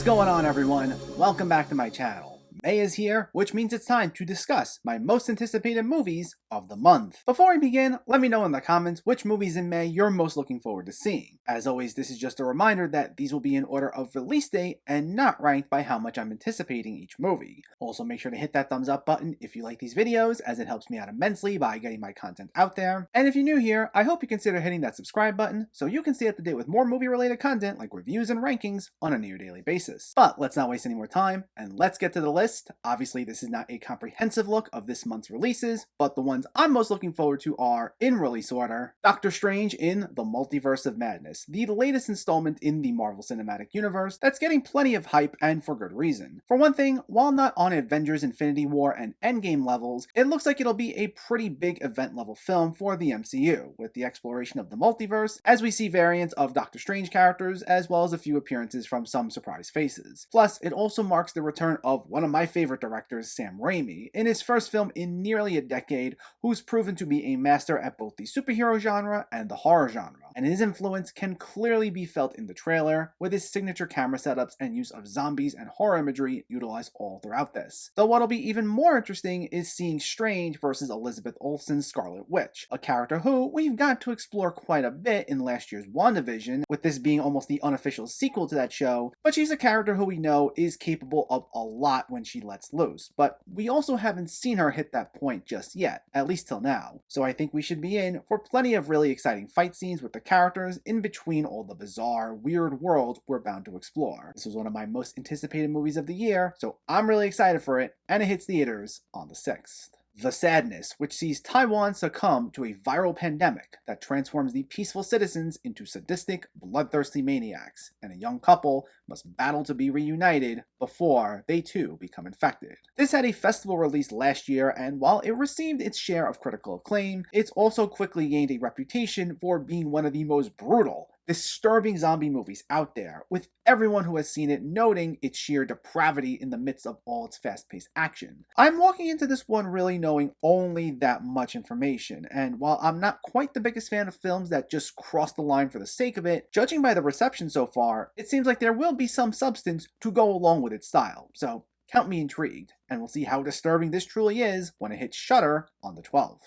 going on, everyone? Welcome back to my channel. May is here, which means it's time to discuss my most anticipated movies of the month. Before we begin, let me know in the comments which movies in May you're most looking forward to seeing. As always, this is just a reminder that these will be in order of release date and not ranked by how much I'm anticipating each movie. Also, make sure to hit that thumbs up button if you like these videos, as it helps me out immensely by getting my content out there. And if you're new here, I hope you consider hitting that subscribe button so you can stay up to date with more movie-related content like reviews and rankings on a near-daily basis. But let's not waste any more time, and let's get to the list. Obviously, this is not a comprehensive look of this month's releases, but the ones I'm most looking forward to are, in release order, Doctor Strange in the Multiverse of Madness, the latest installment in the Marvel Cinematic Universe that's getting plenty of hype and for good reason. For one thing, while not on Avengers Infinity War and Endgame levels, it looks like it'll be a pretty big event-level film for the MCU, with the exploration of the multiverse, as we see variants of Doctor Strange characters, as well as a few appearances from some surprise faces. Plus, it also marks the return of one of my favorite directors, Sam Raimi, in his first film in nearly a decade, who's proven to be a master at both the superhero genre and the horror genre. And his influence can clearly be felt in the trailer, with his signature camera setups and use of zombies and horror imagery utilized all throughout this. Though what'll be even more interesting is seeing Strange versus Elizabeth Olsen's Scarlet Witch, a character who we've got to explore quite a bit in last year's WandaVision, with this being almost the unofficial sequel to that show, but she's a character who we know is capable of a lot when she lets loose, but we also haven't seen her hit that point just yet, at least till now. So I think we should be in for plenty of really exciting fight scenes with the characters in between all the bizarre, weird worlds we're bound to explore. This was one of my most anticipated movies of the year, so I'm really excited for it, and it hits theaters on the 6th. The Sadness, which sees Taiwan succumb to a viral pandemic that transforms the peaceful citizens into sadistic, bloodthirsty maniacs, and a young couple must battle to be reunited before they too become infected. This had a festival release last year, and while it received its share of critical acclaim, it's also quickly gained a reputation for being one of the most brutal, disturbing zombie movies out there, with everyone who has seen it noting its sheer depravity in the midst of all its fast-paced action. I'm walking into this one really knowing only that much information, and while I'm not quite the biggest fan of films that just cross the line for the sake of it, judging by the reception so far, it seems like there will be some substance to go along with its style, so count me intrigued, and we'll see how disturbing this truly is when it hits Shudder on the 12th.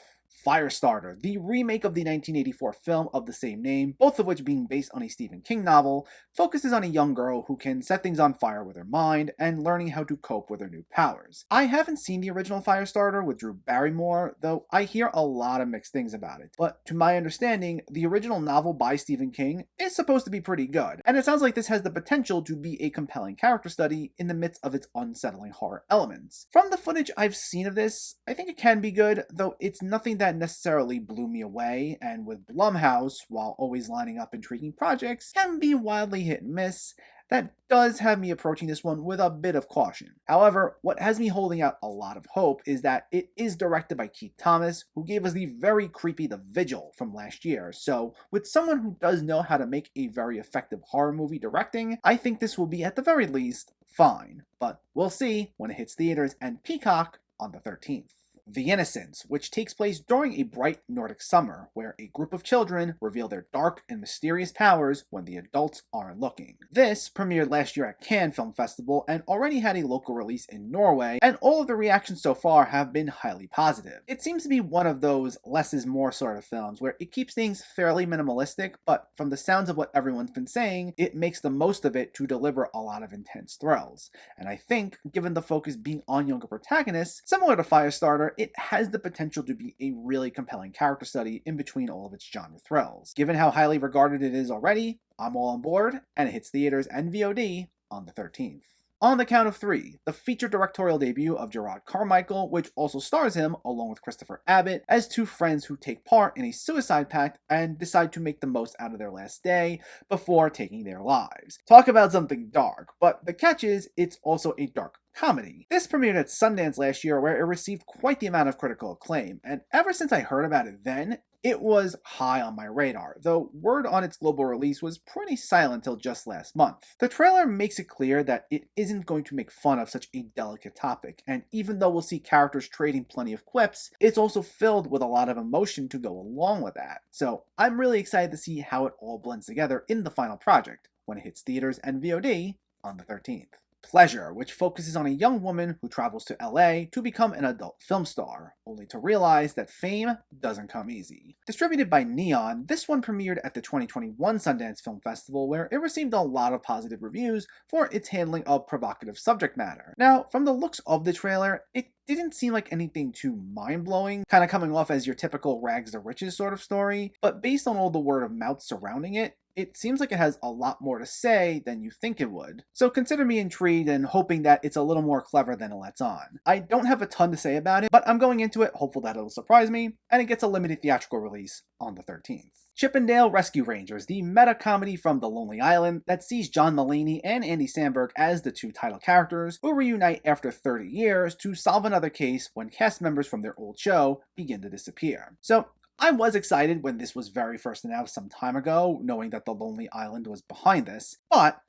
Firestarter, the remake of the 1984 film of the same name, both of which being based on a Stephen King novel, focuses on a young girl who can set things on fire with her mind and learning how to cope with her new powers. I haven't seen the original Firestarter with Drew Barrymore, though I hear a lot of mixed things about it. But to my understanding, the original novel by Stephen King is supposed to be pretty good, and it sounds like this has the potential to be a compelling character study in the midst of its unsettling horror elements. From the footage I've seen of this, I think it can be good, though it's nothing that necessarily blew me away, and with Blumhouse, while always lining up intriguing projects, can be wildly hit and miss. That does have me approaching this one with a bit of caution. However, what has me holding out a lot of hope is that it is directed by Keith Thomas, who gave us the very creepy The Vigil from last year, so with someone who does know how to make a very effective horror movie directing, I think this will be at the very least fine, but we'll see when it hits theaters and Peacock on the 13th. The Innocence, which takes place during a bright Nordic summer, where a group of children reveal their dark and mysterious powers when the adults aren't looking. This premiered last year at Cannes Film Festival and already had a local release in Norway, and all of the reactions so far have been highly positive. It seems to be one of those less is more sort of films, where it keeps things fairly minimalistic, but from the sounds of what everyone's been saying, it makes the most of it to deliver a lot of intense thrills. And I think, given the focus being on younger protagonists, similar to Firestarter, it has the potential to be a really compelling character study in between all of its genre thrills. Given how highly regarded it is already, I'm all on board, and it hits theaters and VOD on the 13th. On the Count of Three, the feature directorial debut of Gerard Carmichael, which also stars him, along with Christopher Abbott, as two friends who take part in a suicide pact and decide to make the most out of their last day before taking their lives. Talk about something dark, but the catch is, it's also a dark comedy. This premiered at Sundance last year, where it received quite the amount of critical acclaim, and ever since I heard about it then, it was high on my radar, though word on its global release was pretty silent till just last month. The trailer makes it clear that it isn't going to make fun of such a delicate topic, and even though we'll see characters trading plenty of quips, it's also filled with a lot of emotion to go along with that. So I'm really excited to see how it all blends together in the final project when it hits theaters and VOD on the 13th. Pleasure, which focuses on a young woman who travels to LA to become an adult film star, only to realize that fame doesn't come easy. Distributed by Neon, this one premiered at the 2021 Sundance Film Festival, where it received a lot of positive reviews for its handling of provocative subject matter. Now, from the looks of the trailer, it didn't seem like anything too mind-blowing, kind of coming off as your typical rags to riches sort of story, but based on all the word of mouth surrounding it, it seems like it has a lot more to say than you think it would. So consider me intrigued and hoping that it's a little more clever than it lets on. I don't have a ton to say about it, but I'm going into it hopeful that it'll surprise me, and it gets a limited theatrical release on the 13th. Chip 'n Dale Rescue Rangers, the meta-comedy from The Lonely Island that sees John Mulaney and Andy Samberg as the two title characters who reunite after 30 years to solve another case when cast members from their old show begin to disappear. So, I was excited when this was very first announced some time ago, knowing that The Lonely Island was behind this, but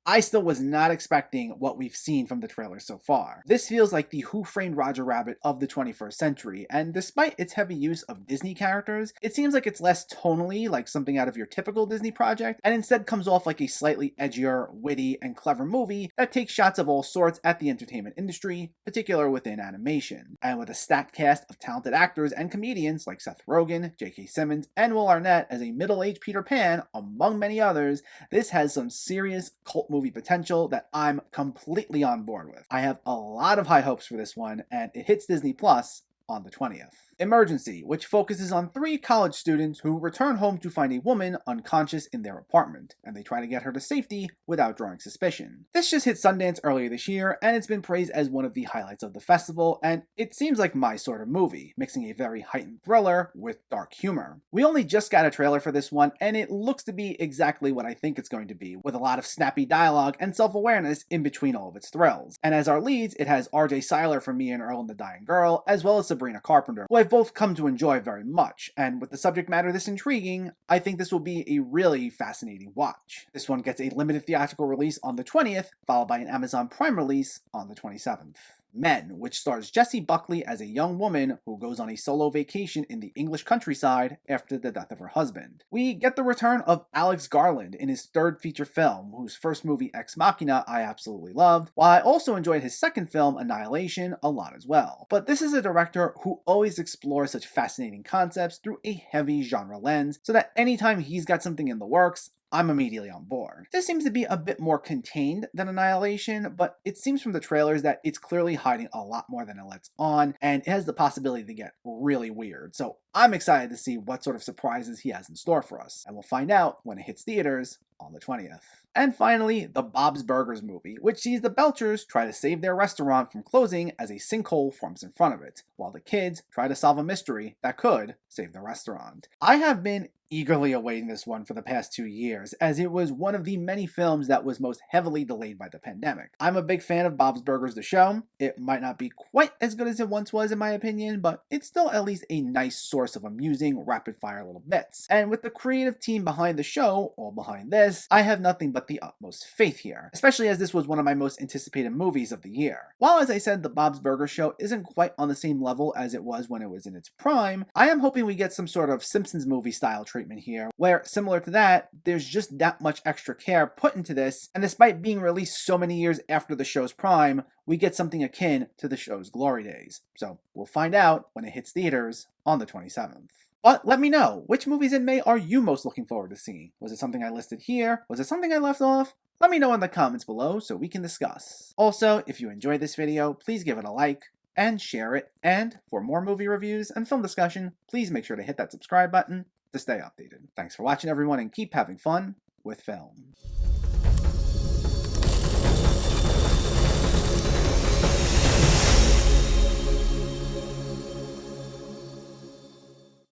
I still was not expecting what we've seen from the trailer so far. This feels like the Who Framed Roger Rabbit of the 21st century, and despite its heavy use of Disney characters, it seems like it's less tonally like something out of your typical Disney project, and instead comes off like a slightly edgier, witty, and clever movie that takes shots of all sorts at the entertainment industry, particularly within animation. And with a stacked cast of talented actors and comedians like Seth Rogen, J.K. Simmons, and Will Arnett as a middle-aged Peter Pan, among many others, this has some serious cult movie potential that I'm completely on board with. I have a lot of high hopes for this one, and it hits Disney Plus on the 20th. Emergency, which focuses on 3 college students who return home to find a woman unconscious in their apartment, and they try to get her to safety without drawing suspicion. This just hit Sundance earlier this year, and it's been praised as one of the highlights of the festival, and it seems like my sort of movie, mixing a very heightened thriller with dark humor. We only just got a trailer for this one, and it looks to be exactly what I think it's going to be, with a lot of snappy dialogue and self-awareness in between all of its thrills. And as our leads, it has RJ Cyler from Me and Earl and the Dying Girl, as well as Sabrina Carpenter, who I've both come to enjoy very much, and with the subject matter this intriguing, I think this will be a really fascinating watch. This one gets a limited theatrical release on the 20th, followed by an Amazon Prime release on the 27th. Men, which stars Jessie Buckley as a young woman who goes on a solo vacation in the English countryside after the death of her husband. We get the return of Alex Garland in his 3rd feature film, whose first movie Ex Machina I absolutely loved, while I also enjoyed his 2nd film Annihilation a lot as well. But this is a director who always explores such fascinating concepts through a heavy genre lens, so that anytime he's got something in the works, I'm immediately on board. This seems to be a bit more contained than Annihilation, but it seems from the trailers that it's clearly hiding a lot more than it lets on, and it has the possibility to get really weird. So I'm excited to see what sort of surprises he has in store for us, and we'll find out when it hits theaters on the 20th. And finally, the Bob's Burgers movie, which sees the Belchers try to save their restaurant from closing as a sinkhole forms in front of it, while the kids try to solve a mystery that could save the restaurant. I have been eagerly awaiting this one for the past 2 years, as it was one of the many films that was most heavily delayed by the pandemic. I'm a big fan of Bob's Burgers the show. It might not be quite as good as it once was in my opinion, but it's still at least a nice source of amusing, rapid-fire little bits. And with the creative team behind the show, all behind this, I have nothing but the utmost faith here, especially as this was one of my most anticipated movies of the year. While, as I said, the Bob's Burgers show isn't quite on the same level as it was when it was in its prime, I am hoping we get some sort of Simpsons movie style treatment here, where, similar to that, there's just that much extra care put into this, and despite being released so many years after the show's prime, we get something akin to the show's glory days. So, we'll find out when it hits theaters on the 27th. But let me know, which movies in May are you most looking forward to seeing? Was it something I listed here? Was it something I left off? Let me know in the comments below so we can discuss. Also, if you enjoyed this video, please give it a like and share it. And for more movie reviews and film discussion, please make sure to hit that subscribe button to stay updated. Thanks for watching everyone, and keep having fun with film.